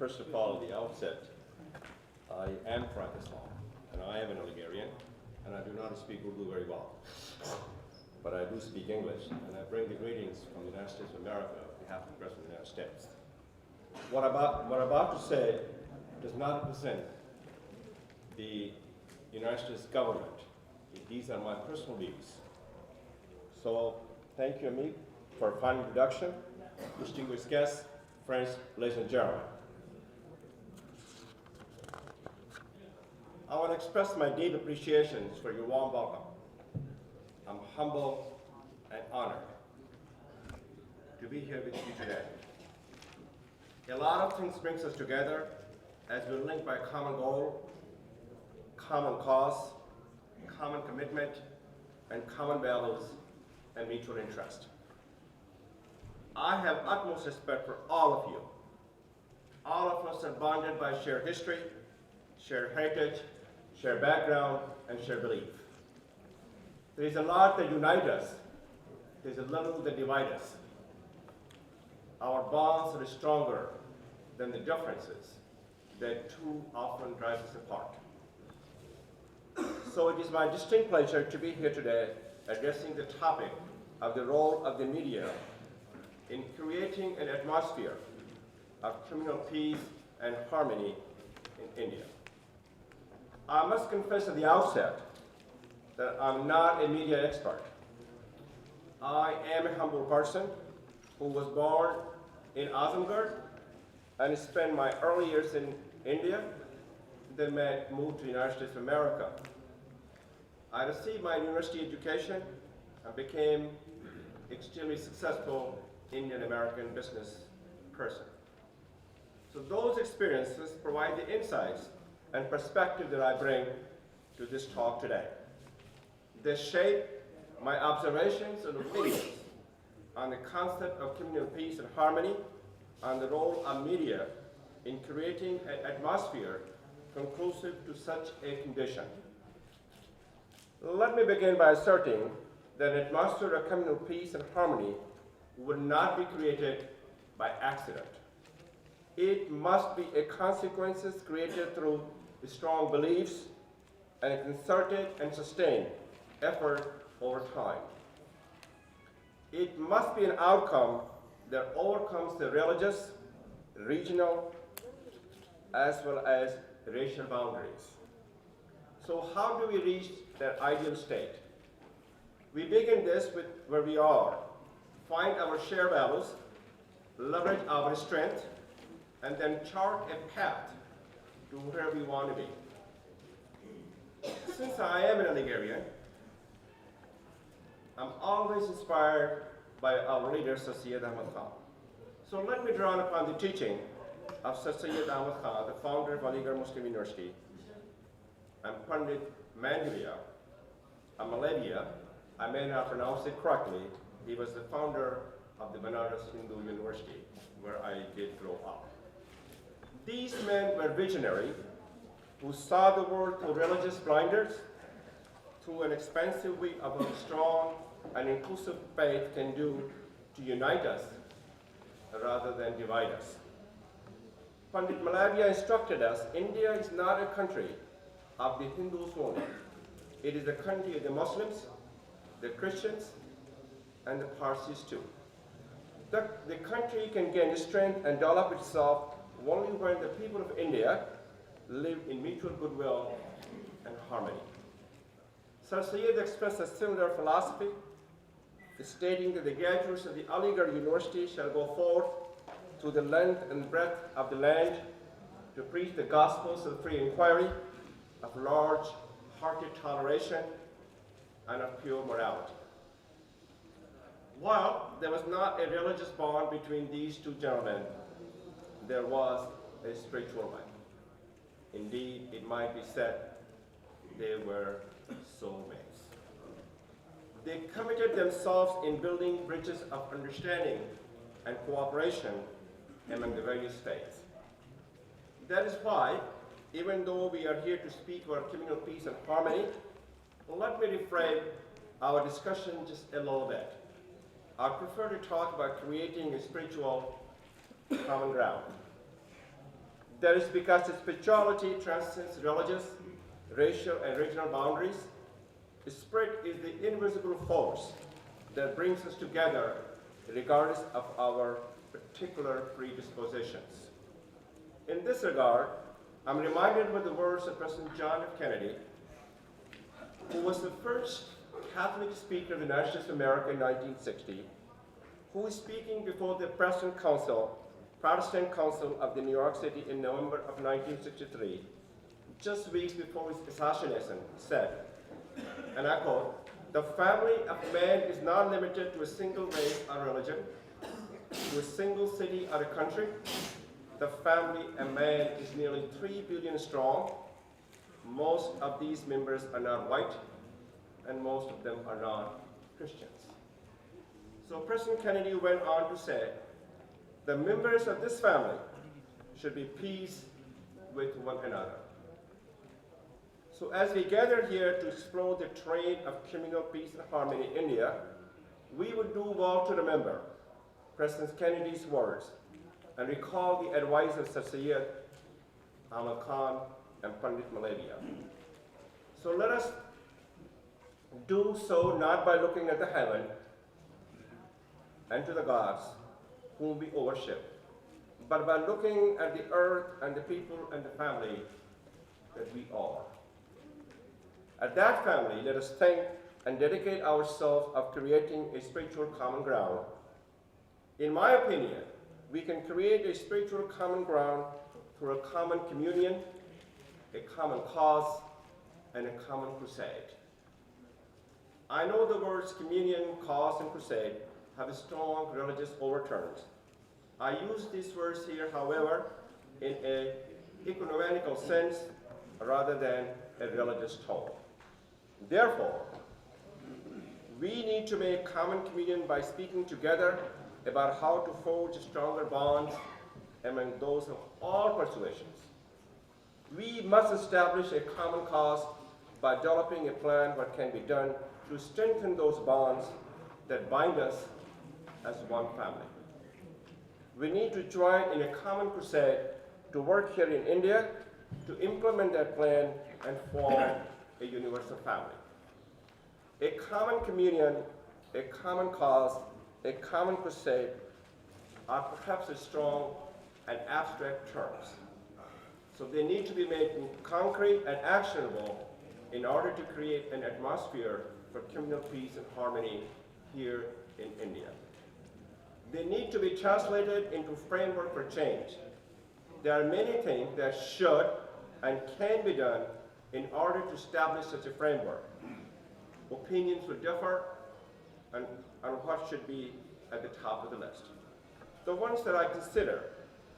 First of all, at the outset, I am Frank Islam, and I am an Algerian, and I do not speak Urdu very well. But I do speak English, and I bring the greetings from the United States of America on behalf of the President of the United States. What I'm about to say does not represent the United States government. These are my personal views. So thank you, Amit, for a fine introduction. Distinguished guests, friends, ladies and gentlemen. I want to express my deep appreciation for your warm welcome. I'm humbled and honored to be here with you today. A lot of things brings us together as we're linked by a common goal, common cause, common commitment, and common values and mutual interest. I have utmost respect for all of you. All of us are bonded by shared history, shared heritage, shared background, and shared belief. There is a lot that unites us. There is a little that divides us. Our bonds are stronger than the differences that too often drive us apart. So it is my distinct pleasure to be here today addressing the topic of the role of the media in creating an atmosphere of communal peace and harmony in India. I must confess at the outset that I'm not a media expert. I am a humble person who was born in Azamgarh and spent my early years in India, then moved to the United States of America. I received my university education and became extremely successful Indian-American business person. So those experiences provide the insights and perspective that I bring to this talk today. They shape my observations and opinions on the concept of communal peace and harmony, on the role of media in creating an atmosphere conclusive to such a condition. Let me begin by asserting that an atmosphere of communal peace and harmony would not be created by accident. It must be a consequences created through strong beliefs and a concerted and sustained effort over time. It must be an outcome that overcomes the religious, regional, as well as racial boundaries. So how do we reach that ideal state? We begin this with where we are, find our shared values, leverage our strength, and then chart a path to where we want to be. Since I am an Algerian, I'm always inspired by our leader, Sir Syed Ahmad Khan. So let me draw upon the teaching of Sir Syed Ahmad Khan, the founder of Aligarh Muslim University, and Pandit Mandavia Amalavia. I may not pronounce it correctly. He was the founder of the Banaras Hindu University, where I did grow up. These men were visionary who saw the world through religious blinders, through an expansive view of what strong and inclusive faith can do to unite us rather than divide us. Pandit Malavia instructed us, India is not a country of the Hindus only. It is the country of the Muslims, the Christians, and the Parsis too. The country can gain strength and develop itself only when the people of India live in mutual goodwill and harmony. Sir Syed expressed a similar philosophy, stating that the graduates of the Aligarh University shall go forth through the length and breadth of the land to preach the gospels of free inquiry, of large-hearted toleration, and of pure morality. While there was not a religious bond between these two gentlemen, there was a spiritual one. Indeed, it might be said they were soulmates. They committed themselves in building bridges of understanding and cooperation among the various faiths. That is why, even though we are here to speak about communal peace and harmony, let me reframe our discussion just a little bit. I prefer to talk about creating a spiritual common ground. That is because spirituality transcends religious, racial, and regional boundaries. The Spirit is the invisible force that brings us together regardless of our particular predispositions. In this regard, I'm reminded of the words of President John F. Kennedy, who was the first Catholic speaker of the United States of America in 1960, who was speaking before the Protestant Council of the New York City in November of 1963, just weeks before his assassination, said, and I quote, "The family of man is not limited to a single race or religion, to a single city or a country. The family of man is nearly 3 billion strong. Most of these members are not white, and most of them are not Christians." So President Kennedy went on to say, "The members of this family should be peace with one another." So as we gather here to explore the terrain of communal peace and harmony in India, we would do well to remember President Kennedy's words and recall the advice of Sir Syed Ahmad Khan and Pandit Malaviya. So let us do so not by looking at the heaven and to the gods whom we worship, but by looking at the earth and the people and the family that we are. At that family, let us think and dedicate ourselves of creating a spiritual common ground. In my opinion, we can create a spiritual common ground through a common communion, a common cause, and a common crusade. I know the words communion, cause, and crusade have strong religious overtones. I use these words here, however, in an ecumenical sense rather than a religious tone. Therefore, we need to make common communion by speaking together about how to forge stronger bonds among those of all persuasions. We must establish a common cause by developing a plan what can be done to strengthen those bonds that bind us as one family. We need to join in a common crusade to work here in India to implement that plan and form a universal family. A common communion, a common cause, a common crusade are perhaps strong and abstract terms. So they need to be made concrete and actionable in order to create an atmosphere for communal peace and harmony here in India. They need to be translated into framework for change. There are many things that should and can be done in order to establish such a framework. Opinions will differ on what should be at the top of the list. The ones that I consider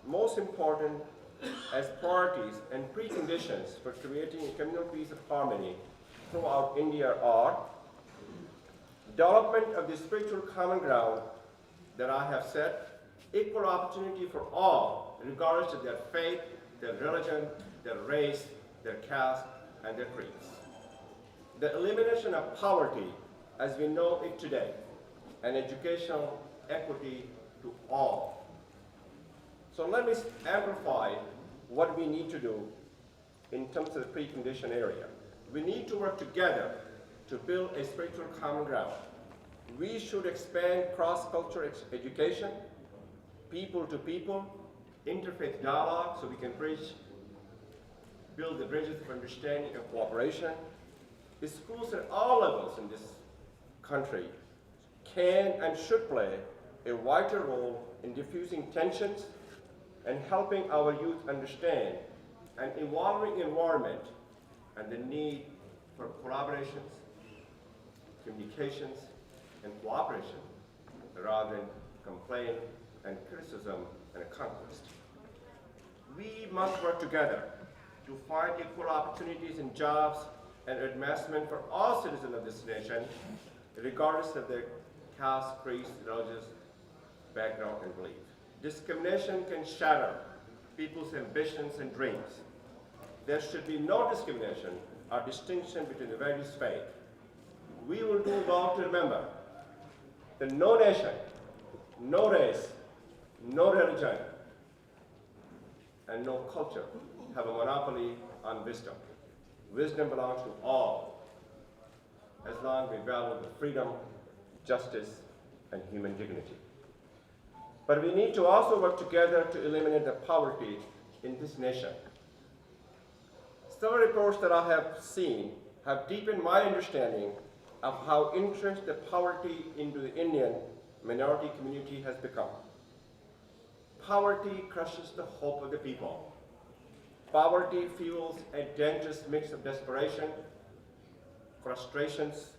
most important as priorities and preconditions for creating a communal peace and harmony throughout India are development of the spiritual common ground that I have set, equal opportunity for all, regardless of their faith, their religion, their race, their caste, and their creeds. The elimination of poverty as we know it today, and educational equity to all. So let me amplify what we need to do in terms of the precondition area. We need to work together to build a spiritual common ground. We should expand cross-cultural education, people to people, interfaith dialogue so we can build the bridges of understanding and cooperation. The schools at all levels in this country can and should play a vital role in diffusing tensions and helping our youth understand an evolving environment and the need for collaborations, communications, and cooperation rather than complaint and criticism and conquest. We must work together to find equal opportunities in jobs and advancement for all citizens of this nation, regardless of their caste, creed, religious background, and belief. Discrimination can shatter people's ambitions and dreams. There should be no discrimination or distinction between the various faiths. We will do well to remember that no nation, no race, no religion and no culture have a monopoly on wisdom. Wisdom belongs to all, as long as we value the freedom, justice, and human dignity. But we need to also work together to eliminate the poverty in this nation. Several reports that I have seen have deepened my understanding of how entrenched the poverty into the Indian minority community has become. Poverty crushes the hope of the people. Poverty fuels a dangerous mix of desperation, frustrations,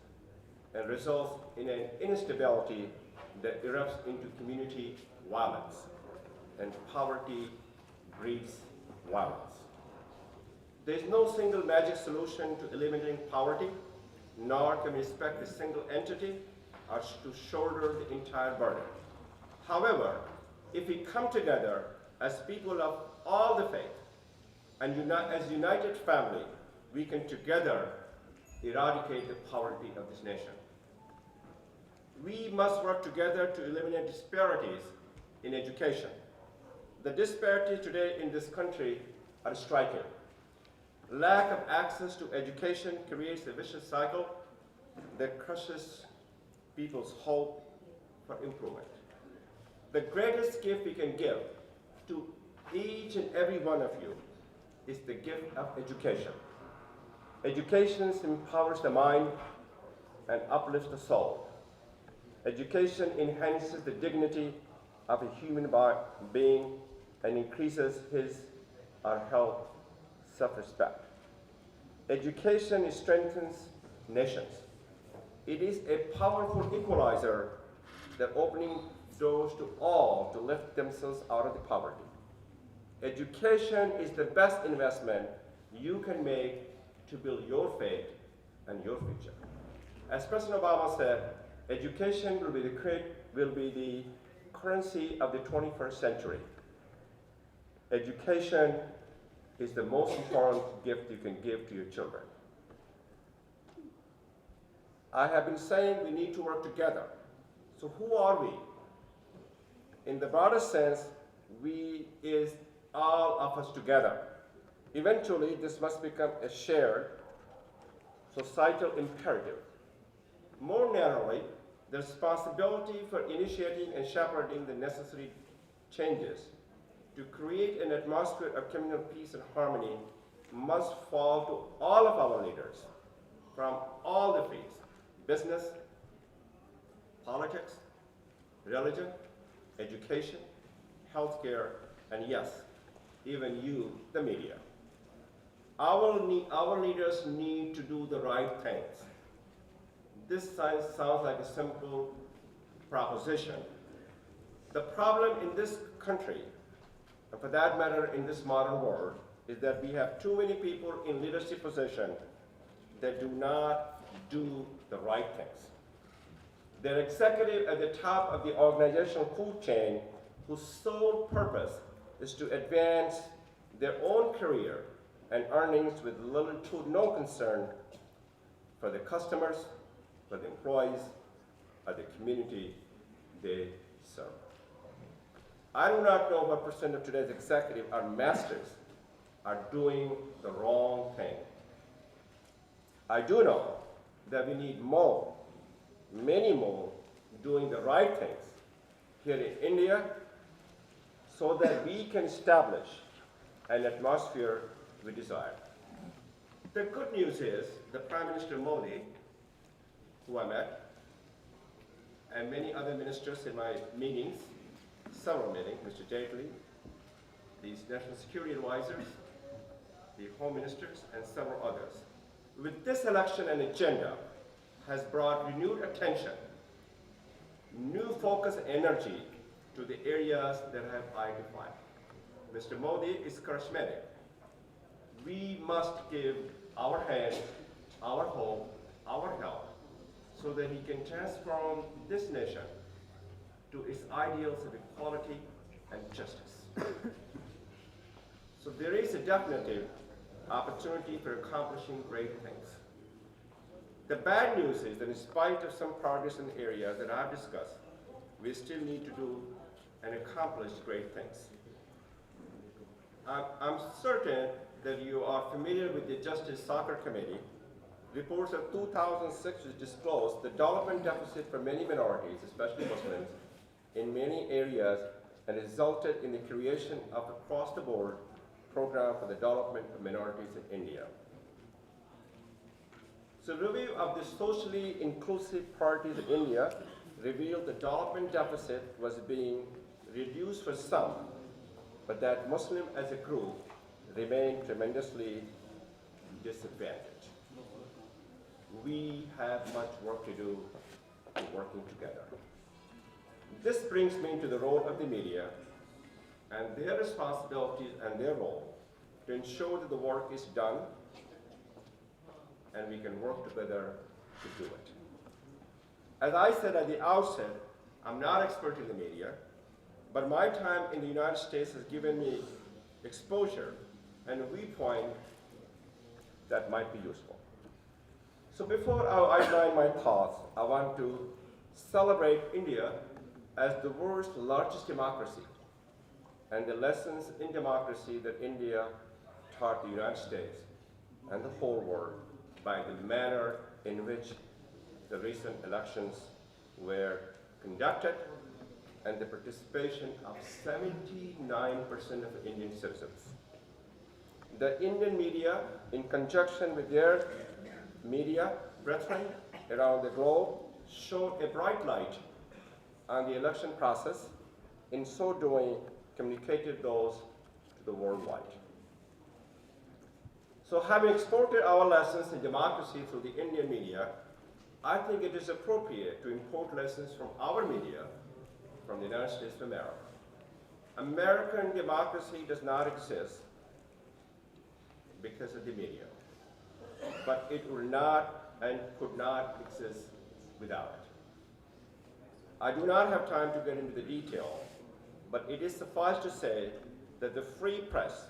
and results in an instability that erupts into community violence. And poverty breeds violence. There is no single magic solution to eliminating poverty, nor can we expect a single entity to shoulder the entire burden. However, if we come together as people of all the faith and as united family, we can together eradicate the poverty of this nation. We must work together to eliminate disparities in education. The disparities today in this country are striking. Lack of access to education creates a vicious cycle that crushes people's hope for improvement. The greatest gift we can give to each and every one of you is the gift of education. Education empowers the mind and uplifts the soul. Education enhances the dignity of a human being and increases his or her self-respect. Education strengthens nations. It is a powerful equalizer that opening doors to all to lift themselves out of the poverty. Education is the best investment you can make to build your faith and your future. As President Obama said, education will be the currency of the 21st century. Education is the most important gift you can give to your children. I have been saying we need to work together. So who are we? In the broader sense, we is all of us together. Eventually, this must become a shared societal imperative. More narrowly, the responsibility for initiating and shepherding the necessary changes to create an atmosphere of communal peace and harmony must fall to all of our leaders from all the fields: business, politics, religion, education, healthcare, and yes, even you, the media. Our leaders need to do the right things. This sounds like a simple proposition. The problem in this country, and for that matter in this modern world, is that we have too many people in leadership position that do not do the right things. They're executive at the top of the organizational food chain whose sole purpose is to advance their own career and earnings with little to no concern for the customers, for the employees, or the community they serve. I do not know what percent of today's executives are masters are doing the wrong thing. I do know that we need more, many more, doing the right things here in India so that we can establish an atmosphere we desire. The good news is that Prime Minister Modi, who I met, and many other ministers in my meetings, several meetings, Mr. Jaitley, these national security advisors, the home ministers, and several others, with this election and agenda, has brought renewed attention, new focus and energy to the areas that I have identified. Mr. Modi is charismatic. We must give our hand, our hope, our help, so that he can transform this nation to its ideals of equality and justice. So there is a definitive opportunity for accomplishing great things. The bad news is that in spite of some progress in areas that I've discussed, we still need to do and accomplish great things. I'm certain that you are familiar with the Justice Soccer Committee. Reports of 2006 disclosed the development deficit for many minorities, especially Muslims, in many areas and resulted in the creation of a across-the-board program for the development of minorities in India. So review of the socially inclusive priorities in India revealed the development deficit was being reduced for some, but that Muslim as a group remained tremendously disadvantaged. We have much work to do in working together. This brings me to the role of the media and their responsibilities and their role to ensure that the work is done and we can work together to do it. As I said at the outset, I'm not an expert in the media, but my time in the United States has given me exposure and a viewpoint that might be useful. So before I outline my thoughts, I want to celebrate India as the world's largest democracy and the lessons in democracy that India taught the United States and the whole world by the manner in which the recent elections were conducted and the participation of 79% of Indian citizens. The Indian media, in conjunction with their media brethren around the globe, showed a bright light on the election process. In so doing, communicated those to the worldwide. So having exported our lessons in democracy through the Indian media, I think it is appropriate to import lessons from our media from the United States of America. American democracy does not exist because of the media, but it will not and could not exist without it. I do not have time to get into the detail, but it is suffice to say that the free press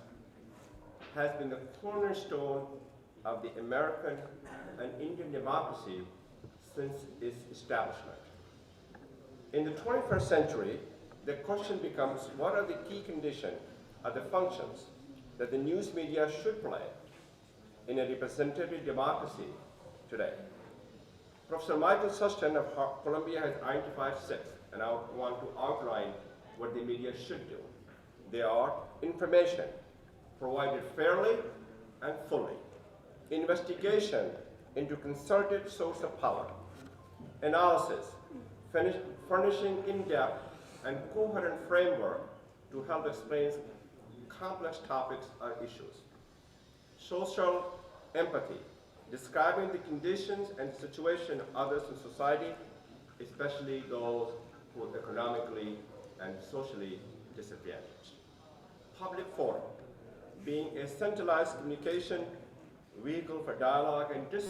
has been the cornerstone of the American and Indian democracy since its establishment. In the 21st century, the question becomes, what are the key conditions or the functions that the news media should play in a representative democracy today? Professor Michael Sustin of Columbia has identified 6, and I want to outline what the media should do. They are information, provided fairly and fully, investigation into concerted source of power, analysis, furnishing in-depth and coherent framework to help explain complex topics or issues, social empathy, describing the conditions and situation of others in society, especially those who are economically and socially disadvantaged. Public forum, being a centralized communication vehicle for dialogue and discourse